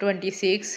26,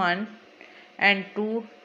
1 and 2